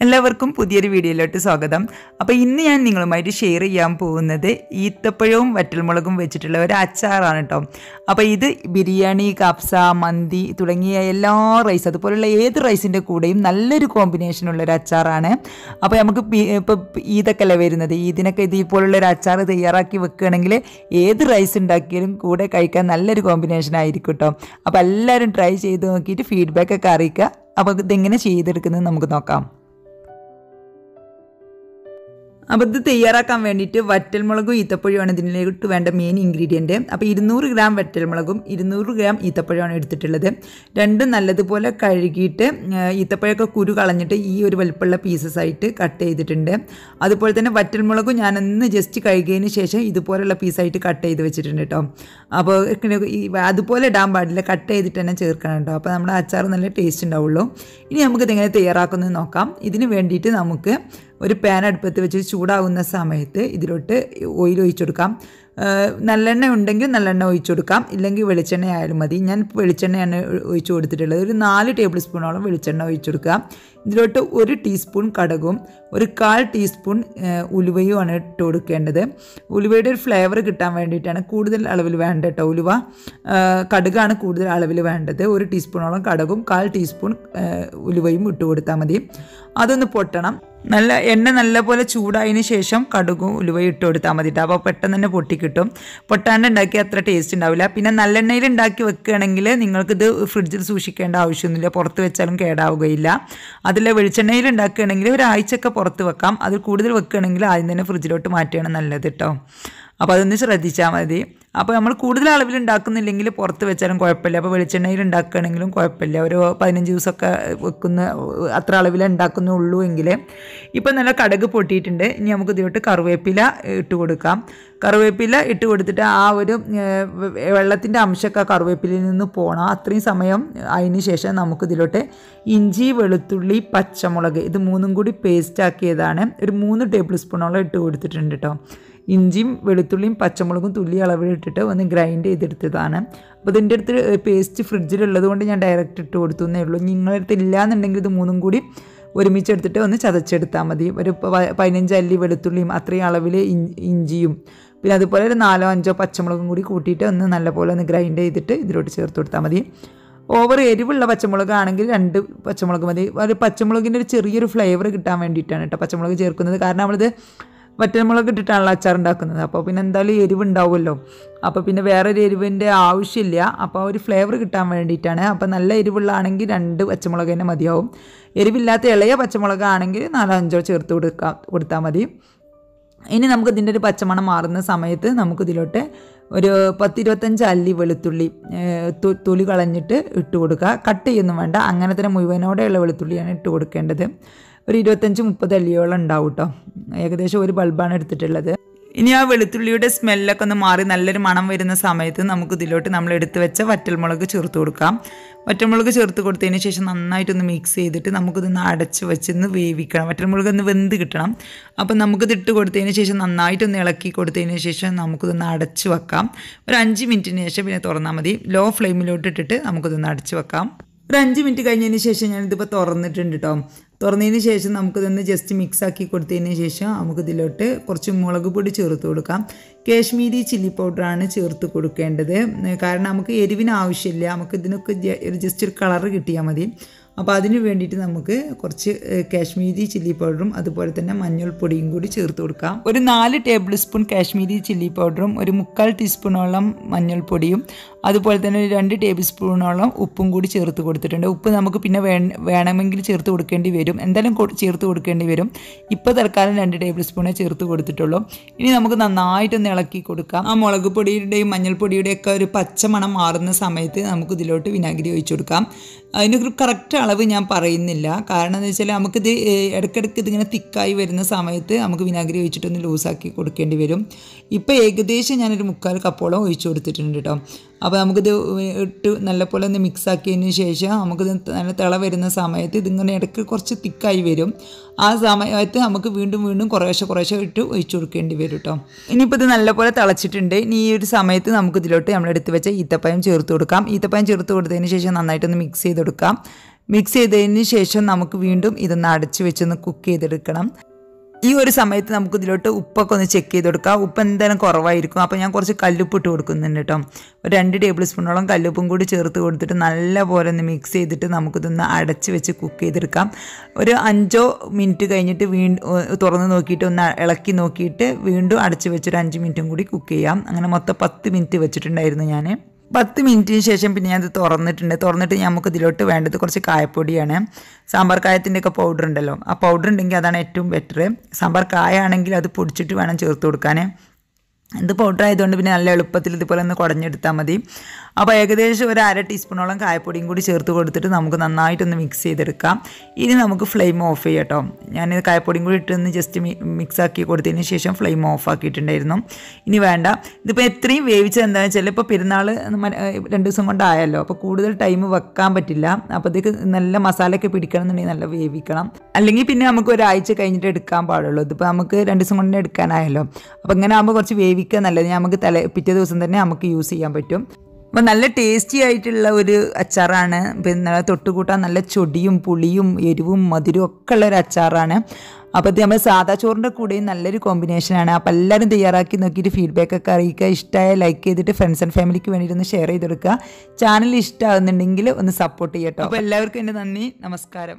എല്ലാവർക്കും പുതിയൊരു വീഡിയോയിലോട്ട് സ്വാഗതം. അപ്പോൾ ഇന്ന് ഞാൻ നിങ്ങളുമായിട്ട് ഷെയർ ചെയ്യാൻ പോകുന്നത് ഈത്തപ്പഴവും വറ്റൽമുളകും വെച്ചിട്ടുള്ള ഒരു അച്ചാറാണ് കേട്ടോ. അപ്പോൾ ഇത് ബിരിയാണി, കപ്സ, മന്തി തുടങ്ങിയ എല്ലാ റൈസ്, അതുപോലുള്ള ഏത് റൈസിൻ്റെ കൂടെയും നല്ലൊരു കോമ്പിനേഷനുള്ളൊരു അച്ചാറാണ്. അപ്പോൾ നമുക്ക് ഇപ്പോൾ ഈദൊക്കെയല്ലേ വരുന്നത്, ഈദിനൊക്കെ ഇതേപോലുള്ളൊരു അച്ചാർ തയ്യാറാക്കി വെക്കുകയാണെങ്കിൽ ഏത് റൈസ് ഉണ്ടാക്കിയാലും കൂടെ കഴിക്കാൻ നല്ലൊരു കോമ്പിനേഷൻ ആയിരിക്കും കേട്ടോ. അപ്പോൾ എല്ലാവരും ട്രൈ ചെയ്ത് നോക്കിയിട്ട് ഫീഡ്ബാക്കൊക്കെ അറിയിക്കുക. അപ്പോൾ ഇതെങ്ങനെ ചെയ്തെടുക്കുന്നത് നമുക്ക് നോക്കാം. അപ്പോൾ ഇത് തയ്യാറാക്കാൻ വേണ്ടിയിട്ട് വറ്റൽമുളകും ഈത്തപ്പഴമാണ് ഇതിലേക്ക് വേണ്ട മെയിൻ ഇൻഗ്രീഡിയൻറ്റ്. അപ്പോൾ 200 ഗ്രാം വറ്റൽമുളകും 200 ഗ്രാം ഈത്തപ്പഴമാണ് എടുത്തിട്ടുള്ളത്. രണ്ടും നല്ലതുപോലെ കഴുകിയിട്ട് ഈത്തപ്പഴമൊക്കെ കുരു കളഞ്ഞിട്ട് ഈ ഒരു വലുപ്പമുള്ള പീസസ് ആയിട്ട് കട്ട് ചെയ്തിട്ടുണ്ട്. അതുപോലെ തന്നെ വറ്റൽമുളകും ഞാനൊന്ന് ജസ്റ്റ് കഴുകിയതിന് ശേഷം ഇതുപോലുള്ള പീസായിട്ട് കട്ട് ചെയ്ത് വെച്ചിട്ടുണ്ട് കേട്ടോ. അപ്പോൾ അതുപോലെ ഇടാൻ പാടില്ല, കട്ട് ചെയ്തിട്ട് തന്നെ ചേർക്കണം കേട്ടോ. അപ്പോൾ നമ്മുടെ അച്ചാർ നല്ല ടേസ്റ്റ് ഉണ്ടാവുള്ളൂ. ഇനി നമുക്കിതെങ്ങനെ തയ്യാറാക്കുന്നത് നോക്കാം. ഇതിന് വേണ്ടിയിട്ട് നമുക്ക് ഒരു പാൻ അടുപ്പത്ത് വെച്ച് ചൂടാകുന്ന സമയത്ത് ഇതിലോട്ട് ഓയിൽ ഒഴിച്ചു കൊടുക്കാം. നല്ലെണ്ണ ഉണ്ടെങ്കിൽ നല്ലെണ്ണ ഒഴിച്ചു കൊടുക്കാം, ഇല്ലെങ്കിൽ വെളിച്ചെണ്ണ ആയാലും മതി. ഞാൻ വെളിച്ചെണ്ണയാണ് ഒഴിച്ചു കൊടുത്തിട്ടുള്ളത്. ഒരു 4 ടേബിൾ സ്പൂണോളം വെളിച്ചെണ്ണ ഒഴിച്ചു കൊടുക്കുക. ഇതിലോട്ട് 1 ടീസ്പൂൺ കടുകും 1/4 ടീസ്പൂൺ ഉലുവയുമാണ് ഇട്ട് കൊടുക്കേണ്ടത്. ഉലുവയുടെ ഒരു ഫ്ലേവർ കിട്ടാൻ വേണ്ടിയിട്ടാണ് കൂടുതൽ അളവിൽ വേണ്ട കേട്ടോ. ഉലുവ, കടുകാണ് കൂടുതൽ അളവിൽ വേണ്ടത്. 1 ടീസ്പൂണോളം കടുകും 1/4 ടീസ്പൂൺ ഉലുവയും ഇട്ട് കൊടുത്താൽ മതി. അതൊന്ന് പൊട്ടണം. എണ്ണ നല്ലപോലെ ചൂടായതിന് ശേഷം കടുകും ഉലുവയും ഇട്ട് കൊടുത്താൽ മതി കേട്ടോ. അപ്പോൾ പെട്ടെന്ന് തന്നെ പൊട്ടിക്കിട്ടും. പൊട്ടാണ്ട് ഉണ്ടാക്കി അത്ര ടേസ്റ്റ് ഉണ്ടാവില്ല. പിന്നെ നല്ലെണ്ണയിൽ ഉണ്ടാക്കി വെക്കുകയാണെങ്കിൽ നിങ്ങൾക്കിത് ഫ്രിഡ്ജിൽ സൂക്ഷിക്കേണ്ട ആവശ്യമൊന്നുമില്ല, പുറത്ത് വെച്ചാലും കേടാവുകയില്ല. അതിൽ വെളിച്ചെണ്ണയിൽ ഉണ്ടാക്കുകയാണെങ്കിൽ ഒരാഴ്ചയൊക്കെ പുറത്ത് വെക്കാം. അതിൽ കൂടുതൽ വെക്കുകയാണെങ്കിൽ ആദ്യം തന്നെ ഫ്രിഡ്ജിലോട്ട് മാറ്റുകയാണ് നല്ലത് കേട്ടോ. അപ്പോൾ അതൊന്ന് ശ്രദ്ധിച്ചാൽ മതി. അപ്പോൾ നമ്മൾ കൂടുതൽ അളവിൽ ഉണ്ടാക്കുന്നില്ലെങ്കിൽ പുറത്ത് വെച്ചാലും കുഴപ്പമില്ല. അപ്പോൾ വെളിച്ചെണ്ണയിൽ ഉണ്ടാക്കുകയാണെങ്കിലും കുഴപ്പമില്ല. ഒരു 15 ദിവസമൊക്കെ വെക്കുന്ന അത്ര അളവിൽ ഉണ്ടാക്കുന്നുള്ളൂ എങ്കിൽ. ഇപ്പോൾ നല്ല കടുക് പൊട്ടിയിട്ടുണ്ട്. ഇനി നമുക്ക് ഇതിലോട്ട് കറിവേപ്പില ഇട്ട് കൊടുക്കാം. കറിവേപ്പില ഇട്ട് കൊടുത്തിട്ട് ആ ഒരു വെള്ളത്തിൻ്റെ അംശമൊക്കെ കറിവേപ്പിലയിൽ നിന്ന് പോകണം. അത്രയും സമയം അതിന് ശേഷം നമുക്കിതിലോട്ട് ഇഞ്ചി, വെളുത്തുള്ളി, പച്ചമുളക് ഇത് 3ഉം കൂടി പേസ്റ്റ് ആക്കിയതാണ്. ഒരു 3 ടേബിൾ സ്പൂണോളം ഇട്ട് കൊടുത്തിട്ടുണ്ട് കേട്ടോ. ഇഞ്ചിയും വെളുത്തുള്ളിയും പച്ചമുളകും തുള്ളി അളവിലിട്ടിട്ട് ഒന്ന് ഗ്രൈൻഡ് ചെയ്തെടുത്തതാണ്. അപ്പോൾ ഇതിൻ്റെ അടുത്ത് പേസ്റ്റ് ഫ്രിഡ്ജിലുള്ളത് കൊണ്ട് ഞാൻ ഡയറക്റ്റ് ഇട്ട് കൊടുത്തേ ഉള്ളൂ. നിങ്ങളുടെ അടുത്ത് ഇല്ലയെന്നുണ്ടെങ്കിൽ ഇത് 3ഉം കൂടി ഒരുമിച്ചെടുത്തിട്ട് ഒന്ന് ചതച്ചെടുത്താൽ മതി. ഒരു 15 അല്ലി വെളുത്തുള്ളിയും അത്രയും അളവിൽ ഇഞ്ചിയും പിന്നെ അതുപോലെ ഒരു 4-5 പച്ചമുളകും കൂടി കൂട്ടിയിട്ട് ഒന്ന് നല്ലപോലെ ഒന്ന് ഗ്രൈൻഡ് ചെയ്തിട്ട് ഇതിലോട്ട് ചേർത്ത് കൊടുത്താൽ മതി. ഓവർ എരിവുള്ള പച്ചമുളകാണെങ്കിൽ 2 പച്ചമുളക് മതി. ഒരു പച്ചമുളകിൻ്റെ ഒരു ചെറിയൊരു ഫ്ലേവർ കിട്ടാൻ വേണ്ടിയിട്ടാണ് കേട്ടോ പച്ചമുളക് ചേർക്കുന്നത്. കാരണം നമ്മളിത് വറ്റൽമുളക് ഇട്ടിട്ടാണല്ലോ അച്ചാർ ഉണ്ടാക്കുന്നത്. അപ്പോൾ പിന്നെ എന്തായാലും എരിവുണ്ടാവുമല്ലോ. അപ്പോൾ പിന്നെ വേറൊരു എരിവിൻ്റെ ആവശ്യമില്ല. അപ്പോൾ ഒരു ഫ്ലേവർ കിട്ടാൻ വേണ്ടിയിട്ടാണ്. അപ്പോൾ നല്ല എരിവുള്ളതാണെങ്കിൽ 2 പച്ചമുളക് തന്നെ മതിയാവും. എരിവില്ലാത്ത ഇളയ പച്ചമുളകാണെങ്കിൽ 4-5 ചേർത്ത് കൊടുത്താൽ മതി. ഇനി നമുക്ക് ഇതിൻ്റെ ഒരു പച്ചമണം മാറുന്ന സമയത്ത് നമുക്കിതിലോട്ട് ഒരു 10-25 അല്ലി വെളുത്തുള്ളി തൊലി കളഞ്ഞിട്ട് ഇട്ട് കൊടുക്കുക. കട്ട് ചെയ്യൊന്നും വേണ്ട, അങ്ങനെ തന്നെ മുഴുവനോടെയുള്ള വെളുത്തുള്ളിയാണ് ഇട്ട് കൊടുക്കേണ്ടത്. ഒരു 25-30 അല്ലിയോളം ഉണ്ടാവും കേട്ടോ. ഏകദേശം ഒരു ബൾബാണ് എടുത്തിട്ടുള്ളത്. ഇനി ആ വെളുത്തുള്ളിയുടെ സ്മെല്ലൊക്കെ ഒന്ന് മാറി നല്ലൊരു മണം വരുന്ന സമയത്ത് നമുക്ക് ഇതിലോട്ട് നമ്മൾ എടുത്ത് വെച്ച വറ്റൽമുളക് ചേർത്ത് കൊടുക്കാം. വറ്റൽമുളക് ചേർത്ത് കൊടുത്തതിന് ശേഷം നന്നായിട്ടൊന്ന് മിക്സ് ചെയ്തിട്ട് നമുക്കിതൊന്ന് അടച്ച് വെച്ചൊന്ന് വേവിക്കണം. വറ്റൽമുളക് ഒന്ന് വെന്ത് കിട്ടണം. അപ്പം നമുക്കിത് ഇട്ട് കൊടുത്തതിന് ശേഷം നന്നായിട്ടൊന്ന് ഇളക്കി കൊടുത്തതിന് ശേഷം നമുക്കിതൊന്ന് അടച്ച് വെക്കാം. ഒരു 5 മിനിറ്റിന് ശേഷം പിന്നെ തുറന്നാൽ മതി. ലോ ഫ്ലെയിമിലോട്ട് ഇട്ടിട്ട് നമുക്കിതൊന്ന് അടച്ച് വെക്കാം. ഒരു 5 മിനിറ്റ് കഴിഞ്ഞതിന് ശേഷം ഞാനിതിപ്പോൾ തുറന്നിട്ടുണ്ട് കേട്ടോ. തുറന്നതിന് ശേഷം നമുക്കിതൊന്ന് ജസ്റ്റ് മിക്സാക്കി കൊടുത്തതിന് ശേഷം നമുക്കിതിലോട്ട് കുറച്ച് മുളക് പൊടി ചേർത്ത് കൊടുക്കാം. കാശ്മീരി ചില്ലി പൗഡറാണ് ചേർത്ത് കൊടുക്കേണ്ടത്. കാരണം നമുക്ക് എരിവിന് ആവശ്യമില്ല, നമുക്ക് ഇതിനൊക്കെ ജസ്റ്റ് ഒരു കളറ് കിട്ടിയാൽ മതി. അപ്പോൾ അതിന് വേണ്ടിയിട്ട് നമുക്ക് കുറച്ച് കാശ്മീരി ചില്ലി പൗഡറും അതുപോലെ തന്നെ മഞ്ഞൾപ്പൊടിയും കൂടി ചേർത്ത് കൊടുക്കാം. ഒരു 4 ടേബിൾ സ്പൂൺ കാശ്മീരി ചില്ലി പൗഡറും ഒരു 3/4 ടീസ്പൂണോളം മഞ്ഞൾപ്പൊടിയും അതുപോലെ തന്നെ ഒരു 2 ടേബിൾ സ്പൂണോളം ഉപ്പും കൂടി ചേർത്ത് കൊടുത്തിട്ടുണ്ട്. ഉപ്പ് നമുക്ക് പിന്നെ വേണമെങ്കിൽ ചേർത്ത് കൊടുക്കേണ്ടി വരും, എന്തായാലും ചേർത്ത് കൊടുക്കേണ്ടി വരും. ഇപ്പോൾ തൽക്കാലം 2 ടേബിൾ സ്പൂണേ ചേർത്ത് കൊടുത്തിട്ടുള്ളൂ. ഇനി നമുക്ക് നന്നായിട്ടൊന്ന് ഇളക്കി കൊടുക്കാം. ആ മുളക് പൊടിയുടെയും മഞ്ഞൾപ്പൊടിയുടെയും ഒക്കെ ഒരു പച്ചമണം മാറുന്ന സമയത്ത് നമുക്ക് ഇതിലോട്ട് വിനാഗിരി ഒഴിച്ചു കൊടുക്കാം. അതിനൊരു കറക്റ്റ് അളവ് ഞാൻ പറയുന്നില്ല, കാരണം എന്ന് വെച്ചാൽ നമുക്കിത് ഇടയ്ക്കിടയ്ക്ക് ഇതിങ്ങനെ തിക്കായി വരുന്ന സമയത്ത് നമുക്ക് വിനാഗിരി ഒഴിച്ചിട്ടൊന്ന് ലൂസാക്കി കൊടുക്കേണ്ടി വരും. ഇപ്പോൾ ഏകദേശം ഞാനൊരു 3/4 കപ്പോളം ഒഴിച്ചു കൊടുത്തിട്ടുണ്ട് കേട്ടോ. അപ്പോൾ നമുക്കിത് ഇട്ട് നല്ലപോലെ ഒന്ന് മിക്സാക്കിയതിന് ശേഷം നമുക്കിത് നല്ല തിള വരുന്ന സമയത്ത് ഇതിങ്ങനെ ഇടയ്ക്ക് കുറച്ച് തിക്കായി വരും. ആ സമയത്ത് നമുക്ക് വീണ്ടും കുറേശ്ശെ ഇട്ട് ഒഴിച്ചു കൊടുക്കേണ്ടി വരും കേട്ടോ. ഇനിയിപ്പോൾ ഇത് നല്ലപോലെ തിളച്ചിട്ടുണ്ട്. ഇനി ഈ ഒരു സമയത്ത് നമുക്കിതിലോട്ട് നമ്മളെടുത്ത് വെച്ച ഈത്തപ്പഴം ചേർത്ത് കൊടുക്കാം. ഈത്തപ്പഴം ചേർത്ത് കൊടുത്തതിന് ശേഷം നന്നായിട്ടൊന്ന് മിക്സ് ചെയ്ത് കൊടുക്കാം. മിക്സ് ചെയ്തതിന് ശേഷം നമുക്ക് വീണ്ടും ഇതൊന്ന് അടച്ച് വെച്ചൊന്ന് കുക്ക് ചെയ്തെടുക്കണം. ഈ ഒരു സമയത്ത് നമുക്ക് ഇതിലോട്ട് ഉപ്പൊക്കെ ഒന്ന് ചെക്ക് ചെയ്ത് കൊടുക്കാം. ഉപ്പ് എന്തായാലും കുറവായിരിക്കും. അപ്പോൾ ഞാൻ കുറച്ച് കല്ലുപ്പ് ഇട്ട് കൊടുക്കുന്നുണ്ട് കേട്ടോ. ഒരു 2 ടേബിൾ സ്പൂണോളം കല്ലുപ്പും കൂടി ചേർത്ത് കൊടുത്തിട്ട് നല്ലപോലെ ഒന്ന് മിക്സ് ചെയ്തിട്ട് നമുക്കിതൊന്ന് അടച്ച് വെച്ച് കുക്ക് ചെയ്തെടുക്കാം. ഒരു 5 മിനിറ്റ് കഴിഞ്ഞിട്ട് വീണ്ടും തുറന്ന് നോക്കിയിട്ട് ഒന്ന് ഇളക്കി നോക്കിയിട്ട് വീണ്ടും അടച്ച് വെച്ചൊരു 5 മിനിറ്റും കൂടി കുക്ക് ചെയ്യാം. അങ്ങനെ മൊത്തം 10 മിനിറ്റ് വെച്ചിട്ടുണ്ടായിരുന്നു ഞാൻ. 10 മിനിറ്റിന് ശേഷം പിന്നെ ഞാനത് തുറന്നിട്ട് നമുക്ക് ഇതിലോട്ട് വേണ്ടത് കുറച്ച് കായപ്പൊടിയാണ്. സാമ്പാർ കായത്തിൻ്റെയൊക്കെ പൗഡർ ഉണ്ടല്ലോ, ആ പൗഡർ ഉണ്ടെങ്കിൽ അതാണ് ഏറ്റവും ബെറ്റർ. സാമ്പാർ കായ ആണെങ്കിൽ അത് പൊടിച്ചിട്ട് വേണം ചേർത്ത് കൊടുക്കാൻ. ഇത് പൗഡർ ആയതുകൊണ്ട് പിന്നെ നല്ല എളുപ്പത്തിൽ ഇതുപോലെ ഒന്ന് കുടഞ്ഞെടുത്താൽ മതി. അപ്പോൾ ഏകദേശം ഒരു 1/2 ടീസ്പൂണോളം കായപ്പൊടിയും കൂടി ചേർത്ത് കൊടുത്തിട്ട് നമുക്ക് നന്നായിട്ടൊന്ന് മിക്സ് ചെയ്തെടുക്കാം. ഇനി നമുക്ക് ഫ്ലെയിം ഓഫ് ചെയ്യാം കേട്ടോ. ഞാൻ കായപ്പൊടിയും കൂടി ഇട്ടൊന്ന് ജസ്റ്റ് മിക്സ് ആക്കി കൊടുത്തതിന് ശേഷം ഫ്ലെയിം ഓഫ് ആക്കിയിട്ടുണ്ടായിരുന്നു. ഇനി വേണ്ട, ഇതിപ്പോൾ എത്രയും വേവിച്ചത് എന്താണെന്ന് വെച്ചാൽ ഇപ്പോൾ പെരുന്നാൾ 2 ദിവസം കൊണ്ടായല്ലോ, അപ്പോൾ കൂടുതൽ ടൈം വെക്കാൻ പറ്റില്ല. അപ്പോൾ ഇതിക്ക് നല്ല മസാലയൊക്കെ പിടിക്കണം എന്നുണ്ടെങ്കിൽ നല്ല വേവിക്കണം. അല്ലെങ്കിൽ പിന്നെ നമുക്ക് ഒരാഴ്ച കഴിഞ്ഞിട്ട് എടുക്കാൻ പാടുള്ളൂ. ഇതിപ്പോൾ നമുക്ക് 2 ദിവസം കൊണ്ട് എടുക്കാനായല്ലോ. അപ്പോൾ ഇങ്ങനെ ആകുമ്പോൾ കുറച്ച് വേവിക്കുക നല്ലത്. നമുക്ക് പിറ്റേ ദിവസം തന്നെ നമുക്ക് യൂസ് ചെയ്യാൻ പറ്റും. അപ്പോൾ നല്ല ടേസ്റ്റി ആയിട്ടുള്ള ഒരു അച്ചാറാണ്. പിന്നെ തൊട്ടുകൂട്ടാൻ നല്ല ചൊടിയും പുളിയും എരിവും മധുരവും ഒക്കെ ഉള്ള ഒരു അച്ചാറാണ്. അപ്പോൾ ഇത് നമ്മൾ സാദാ ചോറിൻ്റെ കൂടെയും നല്ലൊരു കോമ്പിനേഷനാണ്. അപ്പോൾ എല്ലാവരും തയ്യാറാക്കി നോക്കിയിട്ട് ഫീഡ്ബാക്കൊക്കെ അറിയിക്കുക. ഇഷ്ടമായ ലൈക്ക് ചെയ്തിട്ട് ഫ്രണ്ട്സ് ആൻഡ് ഫാമിലിക്ക് വേണ്ടിയിട്ട് ഒന്ന് ഷെയർ ചെയ്ത് കൊടുക്കുക. ചാനൽ ഇഷ്ടമാകുന്നുണ്ടെങ്കിൽ ഒന്ന് സപ്പോർട്ട് ചെയ്യട്ടോ. അപ്പോൾ എല്ലാവർക്കും എൻ്റെ നന്ദി, നമസ്കാരം.